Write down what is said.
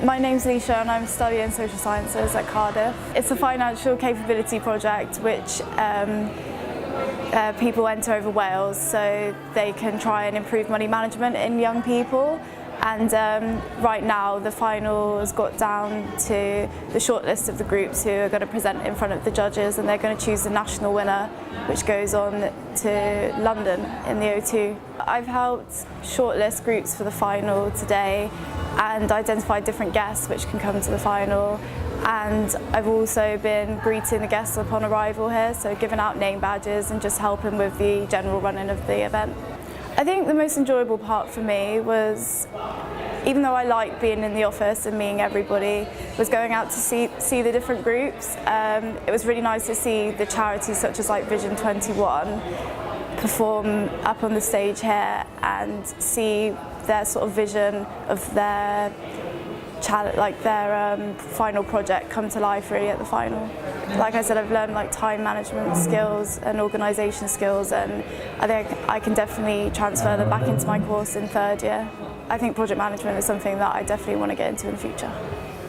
My name's Leisha and I'm studying social sciences at Cardiff. It's a financial capability project which people enter over Wales so they can try and improve money management in young people. And right now the final has got down to the shortlist of the groups who are going to present in front of the judges, and they're going to choose the national winner, which goes on to London in the O2. I've helped shortlist groups for the final today and identified different guests which can come to the final. And I've also been greeting the guests upon arrival here, so giving out name badges and just helping with the general running of the event. I think the most enjoyable part for me was, even though I like being in the office and meeting everybody, was going out to see the different groups. It was really nice to see the charities such as like Vision 21 perform up on the stage here and see their sort of vision of their final project come to life really at the final. Like I said, I've learned like time management skills and organisation skills, and I think I can definitely transfer them back into my course in third year. I think project management is something that I definitely want to get into in the future.